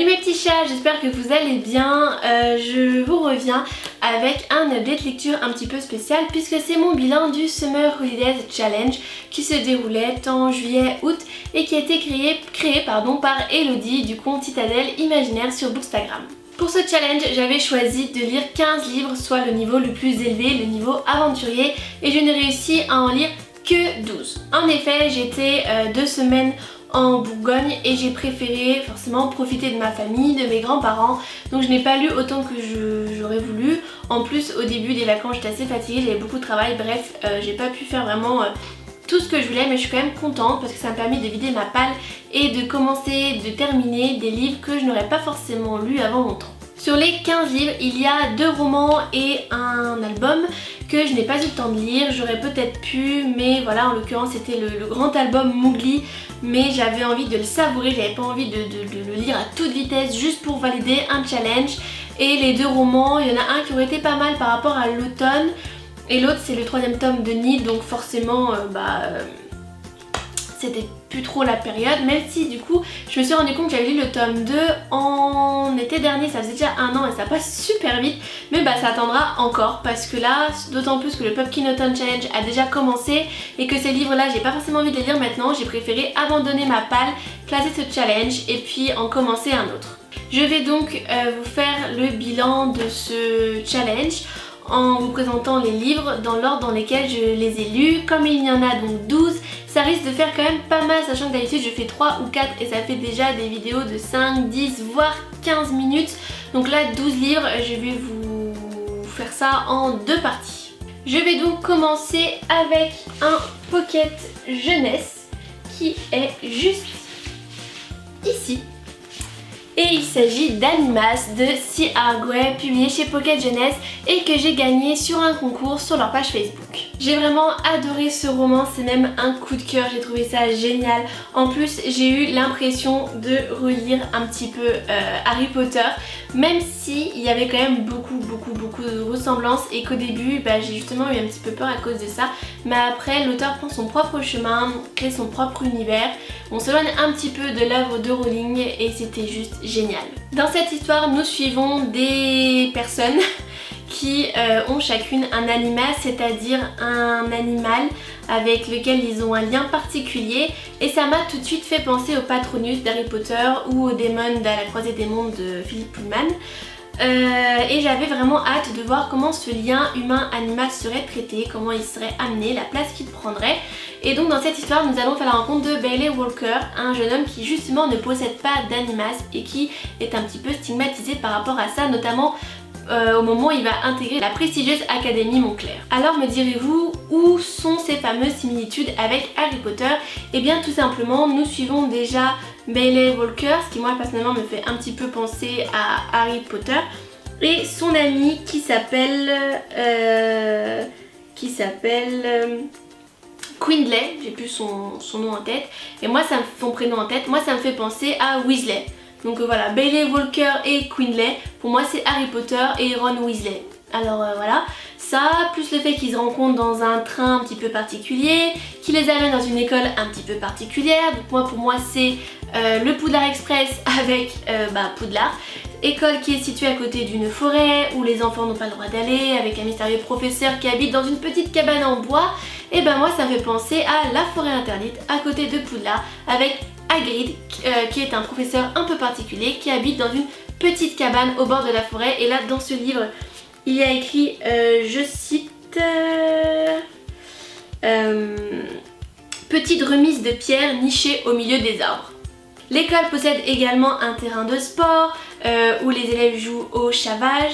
Salut mes petits chats, j'espère que vous allez bien. Je vous reviens avec un update lecture un petit peu spécial puisque c'est mon bilan du Summer Holidays Challenge qui se déroulait en juillet-août et qui a été créé par Elodie du compte Citadelle Imaginaire sur Bookstagram. Pour ce challenge, j'avais choisi de lire 15 livres, soit le niveau le plus élevé, le niveau aventurier, et je n'ai réussi à en lire que 12. En effet, j'étais 2 semaines en Bourgogne et j'ai préféré forcément profiter de ma famille, de mes grands-parents, donc je n'ai pas lu autant que j'aurais voulu. En plus, au début des vacances, j'étais assez fatiguée, j'avais beaucoup de travail, bref, j'ai pas pu faire vraiment tout ce que je voulais, mais je suis quand même contente parce que ça m'a permis de vider ma palle et de commencer, de terminer des livres que je n'aurais pas forcément lus avant longtemps. Sur les 15 livres, il y a 2 romans et un album que je n'ai pas eu le temps de lire. J'aurais peut-être pu, mais voilà, en l'occurrence c'était le grand album Mowgli, mais j'avais envie de le savourer, j'avais pas envie de le lire à toute vitesse juste pour valider un challenge. Et les 2 romans, il y en a un qui aurait été pas mal par rapport à l'automne et l'autre c'est le 3e tome de Nid, donc forcément c'était plus trop la période, même si du coup je me suis rendu compte que j'avais lu le tome 2 en été dernier, ça faisait déjà 1 an et ça passe super vite, mais ça attendra encore parce que là, d'autant plus que le Pumpkin Autumn Challenge a déjà commencé et que ces livres là j'ai pas forcément envie de les lire maintenant, j'ai préféré abandonner ma palle, classer ce challenge et puis en commencer un autre. Je vais donc vous faire le bilan de ce challenge en vous présentant les livres dans l'ordre dans lesquels je les ai lus. Comme il y en a donc 12, ça risque de faire quand même pas mal, sachant que d'habitude je fais 3 ou 4 et ça fait déjà des vidéos de 5, 10 voire 15 minutes. Donc là 12 livres, je vais vous faire ça en 2 parties. Je vais donc commencer avec un pocket jeunesse qui est juste ici. Et il s'agit d'Animas de C. Arguet, publié chez Pocket Jeunesse et que j'ai gagné sur un concours sur leur page Facebook. J'ai vraiment adoré ce roman, c'est même un coup de cœur, j'ai trouvé ça génial. En plus, j'ai eu l'impression de relire un petit peu Harry Potter, même si il y avait quand même beaucoup de ressemblances et qu'au début, j'ai justement eu un petit peu peur à cause de ça. Mais après, l'auteur prend son propre chemin, crée son propre univers. On s'éloigne un petit peu de l'œuvre de Rowling et c'était juste génial. Dans cette histoire, nous suivons des personnes qui ont chacune un animal, c'est-à-dire un animal avec lequel ils ont un lien particulier, et ça m'a tout de suite fait penser au Patronus d'Harry Potter ou au Démon de la Croisée des Mondes de Philippe Pullman. Et j'avais vraiment hâte de voir comment ce lien humain-animal serait traité, comment il serait amené, la place qu'il prendrait. Et donc dans cette histoire, nous allons faire la rencontre de Bailey Walker, un jeune homme qui justement ne possède pas d'animas et qui est un petit peu stigmatisé par rapport à ça, notamment au moment où il va intégrer la prestigieuse Académie Montclair. Alors me direz-vous, où sont ces fameuses similitudes avec Harry Potter? Et bien tout simplement, nous suivons déjà Bailey Walker, ce qui moi personnellement me fait un petit peu penser à Harry Potter, et son ami qui s'appelle Quindley, j'ai plus son nom en tête, et moi son prénom en tête, moi ça me fait penser à Weasley. Donc voilà, Bailey Walker et Quindley, pour moi c'est Harry Potter et Ron Weasley. Alors voilà, ça, plus le fait qu'ils se rencontrent dans un train un petit peu particulier, qui les amène dans une école un petit peu particulière. Donc pour moi c'est le Poudlard Express avec Poudlard. École qui est située à côté d'une forêt où les enfants n'ont pas le droit d'aller, avec un mystérieux professeur qui habite dans une petite cabane en bois. Et moi ça me fait penser à la forêt interdite à côté de Poudlard avec Hagrid qui est un professeur un peu particulier qui habite dans une petite cabane au bord de la forêt. Et là dans ce livre il y a écrit, je cite, petite remise de pierre nichée au milieu des arbres. L'école possède également un terrain de sport où les élèves jouent au chavage.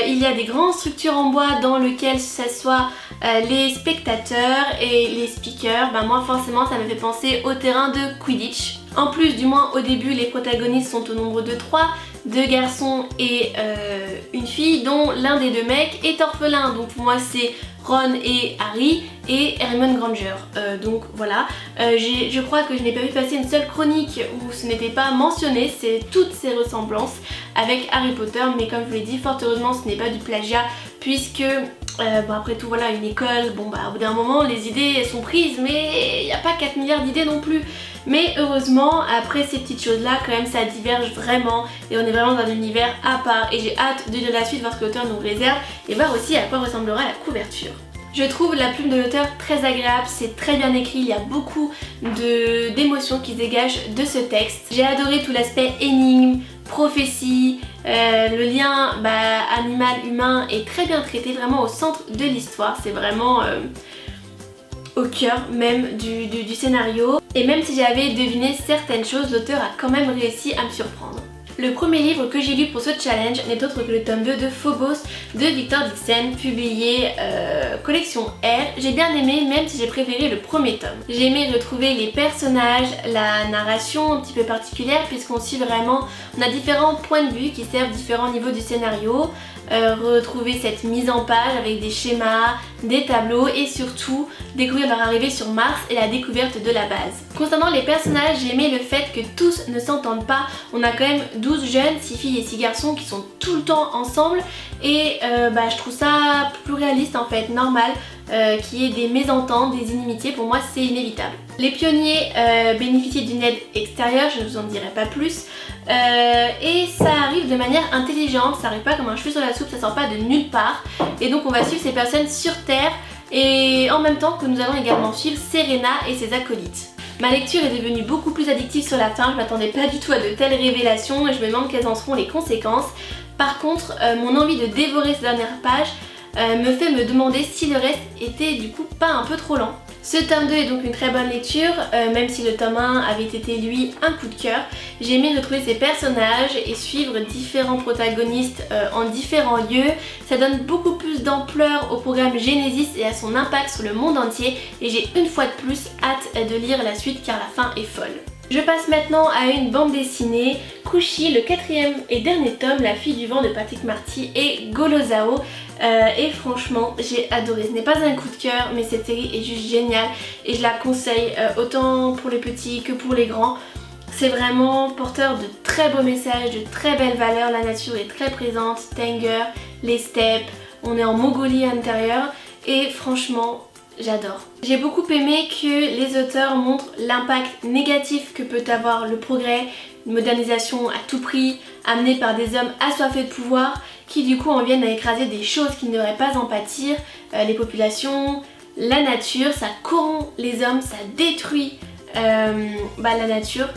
Il y a des grandes structures en bois dans lesquelles s'assoient les spectateurs et les speakers. Moi forcément ça me fait penser au terrain de Quidditch. En plus, du moins au début, les protagonistes sont au nombre de 3, 2 garçons et une fille, dont l'un des 2 mecs est orphelin. Donc pour moi c'est Ron et Harry et Hermione Granger. Donc voilà, je crois que je n'ai pas vu passer une seule chronique où ce n'était pas mentionné, c'est toutes ces ressemblances avec Harry Potter, mais comme je vous l'ai dit, fort heureusement ce n'est pas du plagiat puisque Bon après tout voilà, une école, bon bah au bout d'un moment les idées elles sont prises, mais il n'y a pas 4 milliards d'idées non plus. Mais heureusement après ces petites choses là quand même ça diverge vraiment et on est vraiment dans un univers à part et j'ai hâte de lire la suite, voir ce que l'auteur nous réserve et voir aussi à quoi ressemblera la couverture. Je trouve la plume de l'auteur très agréable, c'est très bien écrit, il y a beaucoup d'émotions qui se dégagent de ce texte. J'ai adoré tout l'aspect énigme, prophétie, le lien animal-humain est très bien traité, vraiment au centre de l'histoire, c'est vraiment au cœur même du scénario. Et même si j'avais deviné certaines choses, l'auteur a quand même réussi à me surprendre. Le premier livre que j'ai lu pour ce challenge n'est autre que le tome 2 de Phobos de Victor Dixon, publié collection R. J'ai bien aimé, même si j'ai préféré le premier tome. J'ai aimé retrouver les personnages, la narration un petit peu particulière puisqu'on suit vraiment, on a différents points de vue qui servent différents niveaux du scénario. Retrouver cette mise en page avec des schémas, des tableaux et surtout découvrir leur arrivée sur Mars et la découverte de la base. Concernant les personnages, j'ai aimé le fait que tous ne s'entendent pas. On a quand même 12 jeunes, 6 filles et 6 garçons qui sont tout le temps ensemble et je trouve ça plus réaliste en fait, normal. Qu'il y ait des mésententes, des inimitiés, pour moi c'est inévitable. Les pionniers bénéficient d'une aide extérieure, je ne vous en dirai pas plus, et ça arrive de manière intelligente, ça arrive pas comme un cheveu sur la soupe, ça sort pas de nulle part, et donc on va suivre ces personnes sur Terre, et en même temps que nous allons également suivre Serena et ses acolytes. Ma lecture est devenue beaucoup plus addictive sur la fin, je m'attendais pas du tout à de telles révélations et je me demande quelles en seront les conséquences. Par contre, mon envie de dévorer ces dernières pages me fait me demander si le reste était du coup pas un peu trop lent. Ce tome 2 est donc une très bonne lecture, même si le tome 1 avait été lui un coup de cœur. J'ai aimé retrouver ces personnages et suivre différents protagonistes en différents lieux. Ça donne beaucoup plus d'ampleur au programme Genesis et à son impact sur le monde entier et j'ai une fois de plus hâte de lire la suite car la fin est folle. Je passe maintenant à une bande dessinée, Kushi, le 4e et dernier tome, La fille du vent de Patrick Marty et Golozao. Et franchement j'ai adoré, ce n'est pas un coup de cœur mais cette série est juste géniale et je la conseille autant pour les petits que pour les grands. C'est vraiment porteur de très beaux messages, de très belles valeurs, la nature est très présente, Tanger, les steppes, on est en Mongolie à l'intérieur et franchement j'adore. J'ai beaucoup aimé que les auteurs montrent l'impact négatif que peut avoir le progrès, une modernisation à tout prix, amenée par des hommes assoiffés de pouvoir qui du coup en viennent à écraser des choses qui ne devraient pas en pâtir, les populations, la nature, ça corrompt les hommes, ça détruit la nature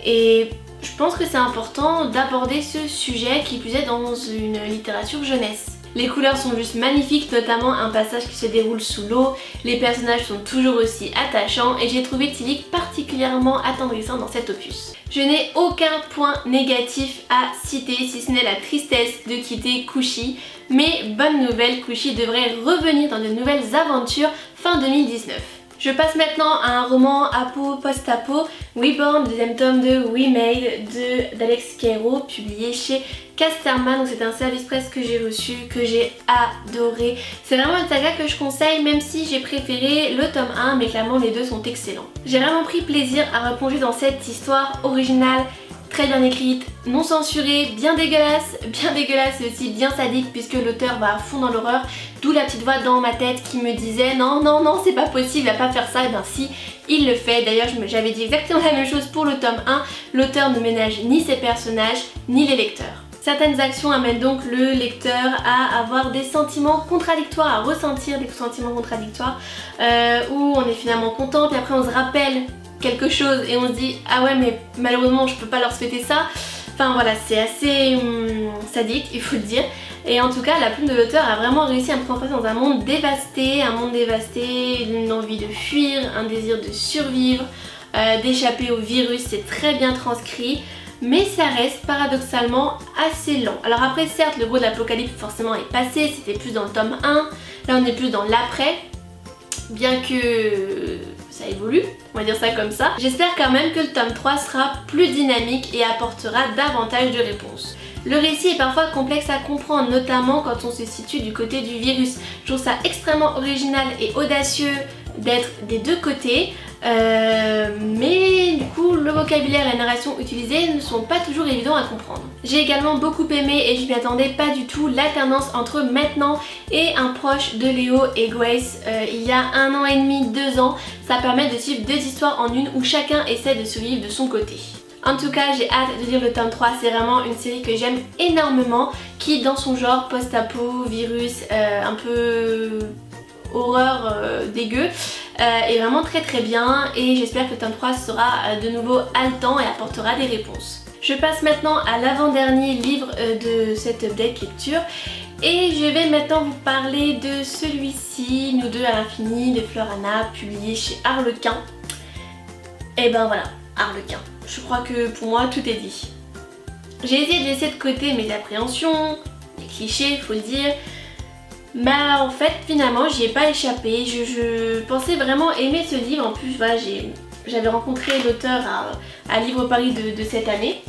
et je pense que c'est important d'aborder ce sujet qui plus est dans une littérature jeunesse. Les couleurs sont juste magnifiques, notamment un passage qui se déroule sous l'eau, les personnages sont toujours aussi attachants et j'ai trouvé Tilik particulièrement attendrissant dans cet opus. Je n'ai aucun point négatif à citer si ce n'est la tristesse de quitter Kushi, mais bonne nouvelle, Kushi devrait revenir dans de nouvelles aventures fin 2019. Je passe maintenant à un roman apo post-apo, Reborn, deuxième tome de Remade d'Alex Cairo, publié chez Casterman. Donc c'est un service presse que j'ai reçu, que j'ai adoré. C'est vraiment une saga que je conseille même si j'ai préféré le tome 1 mais clairement les deux sont excellents. J'ai vraiment pris plaisir à replonger dans cette histoire originale, très bien écrite, non censurée, bien dégueulasse et aussi bien sadique puisque l'auteur va à fond dans l'horreur, d'où la petite voix dans ma tête qui me disait non c'est pas possible, il va pas faire ça, et ben si, il le fait. D'ailleurs j'avais dit exactement la même chose pour le tome 1, l'auteur ne ménage ni ses personnages ni les lecteurs. Certaines actions amènent donc le lecteur à avoir des sentiments contradictoires, à ressentir des sentiments contradictoires où on est finalement content puis après on se rappelle quelque chose et on se dit ah ouais mais malheureusement je peux pas leur souhaiter ça. Enfin voilà, c'est assez sadique il faut le dire. Et en tout cas la plume de l'auteur a vraiment réussi à me transporter dans un monde dévasté, une envie de fuir, un désir de survivre, d'échapper au virus, c'est très bien transcrit. Mais ça reste paradoxalement assez lent. Alors après certes le gros de l'apocalypse forcément est passé, c'était plus dans le tome 1, là on est plus dans l'après, bien que ça évolue, on va dire ça comme ça. J'espère quand même que le tome 3 sera plus dynamique et apportera davantage de réponses. Le récit est parfois complexe à comprendre, notamment quand on se situe du côté du virus. Je trouve ça extrêmement original et audacieux d'être des deux côtés, mais du coup le vocabulaire et la narration utilisée ne sont pas toujours évidents à comprendre. J'ai également beaucoup aimé, et je m'y attendais pas du tout, l'alternance entre maintenant et un proche de Léo et Grace il y a 1 an et demi, 2 ans. Ça permet de suivre 2 histoires en une où chacun essaie de survivre de son côté. En tout cas, j'ai hâte de lire le tome 3, c'est vraiment une série que j'aime énormément, qui dans son genre post-apo, virus, un peu horreur dégueu, est vraiment très bien, et j'espère que le tome 3 sera de nouveau haletant et apportera des réponses. Je passe maintenant à l'avant-dernier livre de cette update lecture, et je vais maintenant vous parler de celui-ci, Nous deux à l'infini, de Fleur Anna, publié chez Harlequin. Et ben voilà, Harlequin. Je crois que pour moi tout est dit. J'ai essayé de laisser de côté mes appréhensions, les clichés, faut le dire. Bah en fait finalement j'y ai pas échappé. Je pensais vraiment aimer ce livre. En plus voilà, j'avais rencontré l'auteur à Livre Paris de cette année.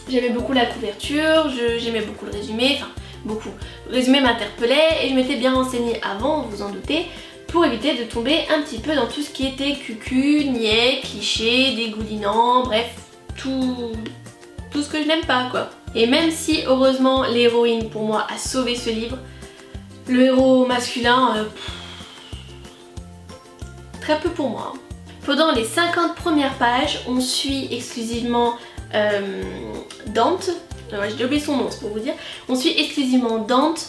J'aimais beaucoup la couverture, j'aimais beaucoup le résumé, enfin beaucoup. Le résumé m'interpellait et je m'étais bien renseignée avant, vous en doutez, pour éviter de tomber un petit peu dans tout ce qui était cucu, niais, cliché, dégoulinant, bref, tout ce que je n'aime pas quoi. Et même si heureusement l'héroïne pour moi a sauvé ce livre, le héros masculin, très peu pour moi. Pendant les 50 premières pages, on suit exclusivement Dante, j'ai oublié son nom, c'est pour vous dire, on suit exclusivement Dante,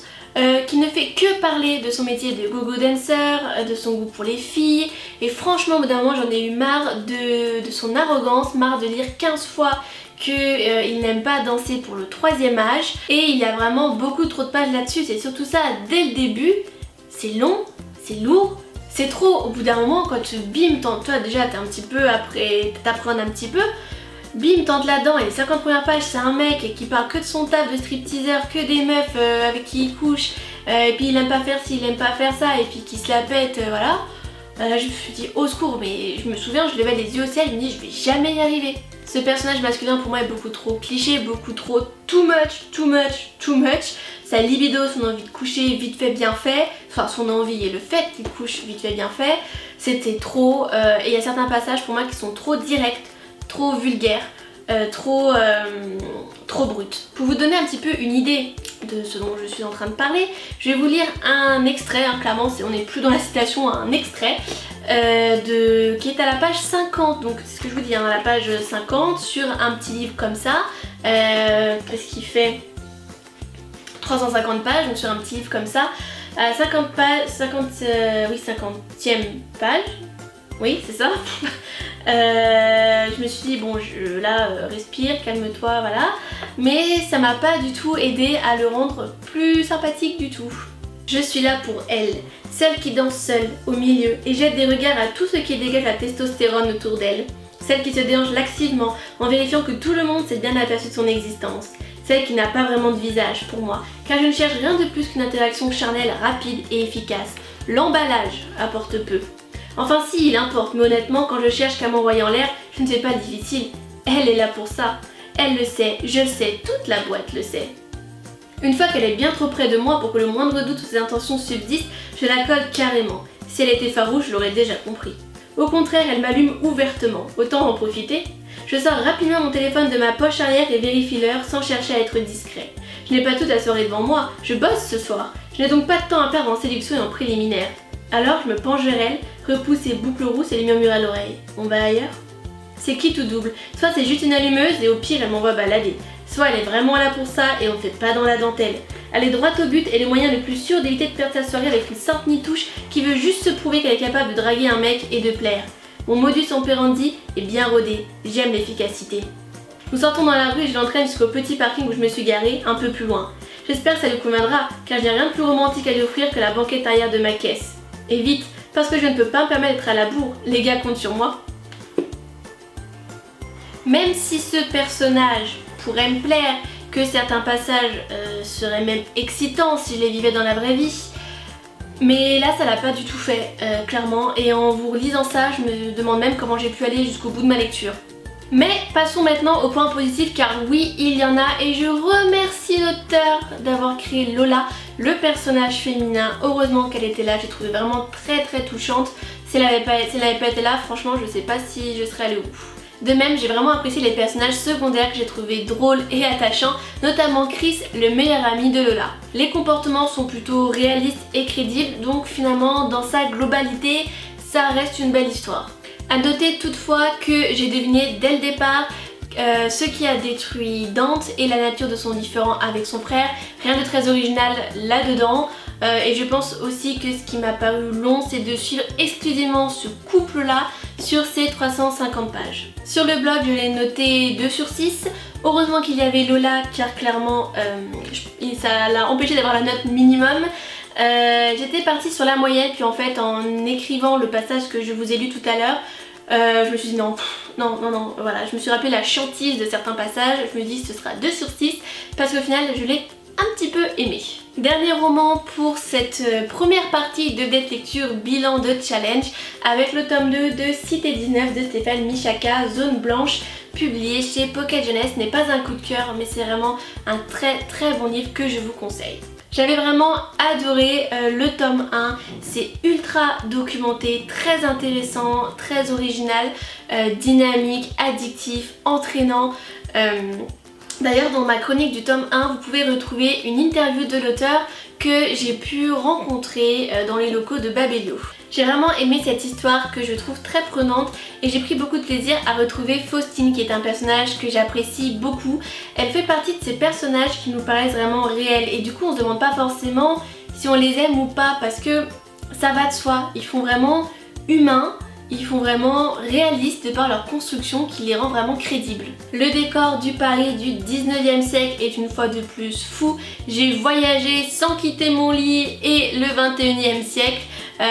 qui ne fait que parler de son métier de go-go dancer, de son goût pour les filles, et franchement au bout d'un moment j'en ai eu marre de son arrogance, marre de lire 15 fois qu'il n'aime pas danser pour le 3e âge, et il y a vraiment beaucoup trop de pages là-dessus, c'est surtout ça dès le début, c'est long, c'est lourd, c'est trop. Au bout d'un moment quand tu bim, toi déjà t'es un petit peu après, t'apprends un petit peu, bim, tente là-dedans, et les 50 premières pages c'est un mec qui parle que de son taf de stripteaseur, que des meufs avec qui il couche, et puis il aime pas faire ci, il aime pas faire ça, et puis qui se la pète, voilà. Là je me suis dit au secours, mais je me souviens, je levais les yeux au ciel, je me dis je vais jamais y arriver. Ce personnage masculin pour moi est beaucoup trop cliché, beaucoup trop too much. Sa libido, son envie de coucher vite fait bien fait, enfin son envie et le fait qu'il couche vite fait bien fait, c'était trop, et il y a certains passages pour moi qui sont trop directs, trop vulgaires, trop brutes. Pour vous donner un petit peu une idée de ce dont je suis en train de parler, je vais vous lire un extrait, clairement on n'est plus dans la citation, un extrait qui est à la page 50, donc c'est ce que je vous dis, à la page 50 sur un petit livre comme ça, qu'est-ce qu'il fait 350 pages, donc sur un petit livre comme ça, à 50 pages, 50e page, oui c'est ça. Je me suis dit bon respire, calme-toi, voilà, mais ça m'a pas du tout aidé à le rendre plus sympathique du tout. Je suis là pour elle, celle qui danse seule au milieu et jette des regards à tout ce qui dégage la testostérone autour d'elle, celle qui se déhanche laxivement en vérifiant que tout le monde s'est bien aperçu de son existence, celle qui n'a pas vraiment de visage pour moi, car je ne cherche rien de plus qu'une interaction charnelle rapide et efficace. L'emballage apporte peu. Enfin si, il importe, mais honnêtement, quand je cherche qu'à m'envoyer en l'air, je ne fais pas difficile. Elle est là pour ça. Elle le sait, je le sais, toute la boîte le sait. Une fois qu'elle est bien trop près de moi pour que le moindre doute ou ses intentions subsistent, je la colle carrément. Si elle était farouche, je l'aurais déjà compris. Au contraire, elle m'allume ouvertement, autant en profiter. Je sors rapidement mon téléphone de ma poche arrière et vérifie l'heure sans chercher à être discret. Je n'ai pas toute la soirée devant moi, je bosse ce soir. Je n'ai donc pas de temps à perdre en séduction et en préliminaire. Alors je me penche vers elle, repousse ses boucles rousses et lui murmure à l'oreille. On va ailleurs ? C'est qui tout double. Soit c'est juste une allumeuse et au pire elle m'envoie balader. Soit elle est vraiment là pour ça et on ne fait pas dans la dentelle. Elle est droite au but et le moyen le plus sûr d'éviter de perdre sa soirée avec une sainte nitouche qui veut juste se prouver qu'elle est capable de draguer un mec et de plaire. Mon modus operandi est bien rodé, j'aime l'efficacité. Nous sortons dans la rue et je l'entraîne jusqu'au petit parking où je me suis garée, un peu plus loin. J'espère que ça lui conviendra, car je n'ai rien de plus romantique à lui offrir que la banquette arrière de ma caisse. Et vite, parce que je ne peux pas me permettre d'être à la bourre, les gars comptent sur moi. Même si ce personnage pourrait me plaire, que certains passages seraient même excitants si je les vivais dans la vraie vie, mais là ça l'a pas du tout fait, clairement, et en vous relisant ça, je me demande même comment j'ai pu aller jusqu'au bout de ma lecture. Mais passons maintenant au point positif, car oui, il y en a, et je remercie l'auteur d'avoir créé Lola, le personnage féminin. Heureusement qu'elle était là, j'ai trouvé vraiment très touchante. Si elle n'avait pas été là, franchement je sais pas si je serais allée au bout. De même, j'ai vraiment apprécié les personnages secondaires que j'ai trouvé drôles et attachants, notamment Chris, le meilleur ami de Lola. Les comportements sont plutôt réalistes et crédibles, donc finalement dans sa globalité, ça reste une belle histoire. À noter toutefois que j'ai deviné dès le départ ce qui a détruit Dante et la nature de son différend avec son frère. Rien de très original là-dedans. Et je pense aussi que ce qui m'a paru long, c'est de suivre exclusivement ce couple-là sur ces 350 pages. Sur le blog, je l'ai noté 2 sur 6. Heureusement qu'il y avait Lola, car clairement ça l'a empêché d'avoir la note minimum. J'étais partie sur la moyenne, puis en fait en écrivant le passage que je vous ai lu tout à l'heure, je me suis dit non, voilà, je me suis rappelé la chiantise de certains passages, je me dis ce sera 2 sur 6 parce qu'au final je l'ai un petit peu aimé. Dernier roman pour cette première partie de Date Lecture bilan de challenge avec le tome 2 de Cité 19 de Stéphane Michaka, Zone Blanche, publié chez Pocket Jeunesse. N'est pas un coup de cœur mais c'est vraiment un très bon livre que je vous conseille. J'avais vraiment adoré le tome 1, c'est ultra documenté, très intéressant, très original, dynamique, addictif, entraînant. D'ailleurs dans ma chronique du tome 1 vous pouvez retrouver une interview de l'auteur que j'ai pu rencontrer dans les locaux de Babelio. J'ai vraiment aimé cette histoire que je trouve très prenante et j'ai pris beaucoup de plaisir à retrouver Faustine qui est un personnage que j'apprécie beaucoup. Elle fait partie de ces personnages qui nous paraissent vraiment réels et du coup on se demande pas forcément si on les aime ou pas parce que ça va de soi, ils font vraiment humains. Ils font vraiment réalistes de par leur construction qui les rend vraiment crédibles. Le décor du Paris du 19e siècle est une fois de plus fou. J'ai voyagé sans quitter mon lit et le 21e siècle.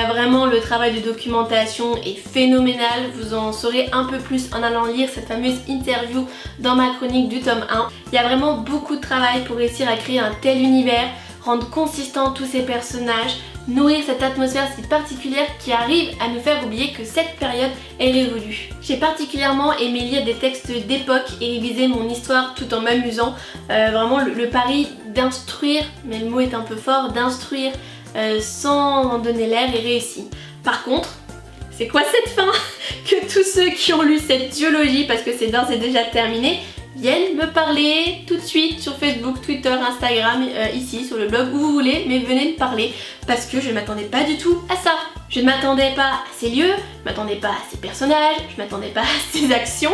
Vraiment le travail de documentation est phénoménal. Vous en saurez un peu plus en allant lire cette fameuse interview dans ma chronique du tome 1. Il y a vraiment beaucoup de travail pour réussir à créer un tel univers, rendre consistant tous ces personnages, nourrir cette atmosphère si particulière qui arrive à nous faire oublier que cette période est révolue. J'ai particulièrement aimé lire des textes d'époque et réviser mon histoire tout en m'amusant. Vraiment le pari d'instruire, mais le mot est un peu fort, d'instruire sans en donner l'air est réussi. Par contre, c'est quoi cette fin? Que tous ceux qui ont lu cette duologie, parce que c'est d'ores et déjà terminé, viennent me parler tout de suite sur Facebook, Twitter, Instagram, ici sur le blog, où vous voulez, mais venez me parler parce que je ne m'attendais pas du tout à ça. Je ne m'attendais pas à ces lieux, je ne m'attendais pas à ces personnages, je ne m'attendais pas à ces actions,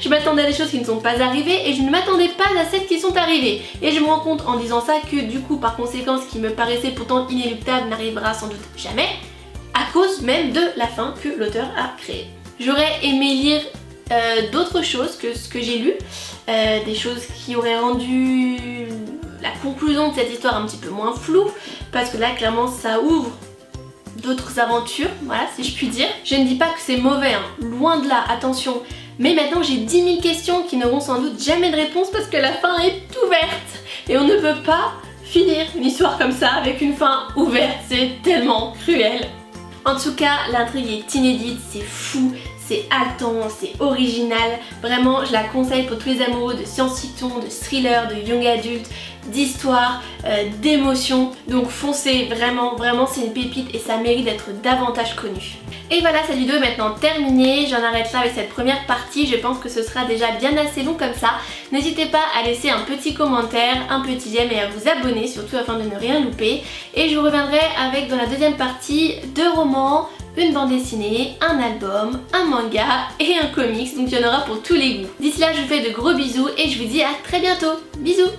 je m'attendais à des choses qui ne sont pas arrivées et je ne m'attendais pas à celles qui sont arrivées. Et je me rends compte en disant ça que du coup, par conséquent, ce qui me paraissait pourtant inéluctable n'arrivera sans doute jamais, à cause même de la fin que l'auteur a créée. J'aurais aimé lire d'autres choses que ce que j'ai lu, des choses qui auraient rendu la conclusion de cette histoire un petit peu moins floue, parce que là clairement ça ouvre d'autres aventures, voilà si je puis dire. Je ne dis pas que c'est mauvais, hein, loin de là, attention, mais maintenant j'ai 10 000 questions qui n'auront sans doute jamais de réponse parce que la fin est ouverte et on ne peut pas finir une histoire comme ça avec une fin ouverte, c'est tellement cruel. En tout cas, l'intrigue est inédite, c'est fou, c'est haletant, c'est original. Vraiment, je la conseille pour tous les amoureux de science-fiction, de thriller, de young adulte, d'histoire, d'émotion. Donc foncez, vraiment c'est une pépite et ça mérite d'être davantage connu. Et voilà, cette vidéo est maintenant terminée. J'en arrête là avec cette première partie. Je pense que ce sera déjà bien assez long comme ça. N'hésitez pas à laisser un petit commentaire, un petit j'aime et à vous abonner, surtout afin de ne rien louper. Et je reviendrai avec dans la deuxième partie 2 romans, une bande dessinée, un album, un manga et un comics. Donc il y en aura pour tous les goûts. D'ici là, je vous fais de gros bisous et je vous dis à très bientôt. Bisous!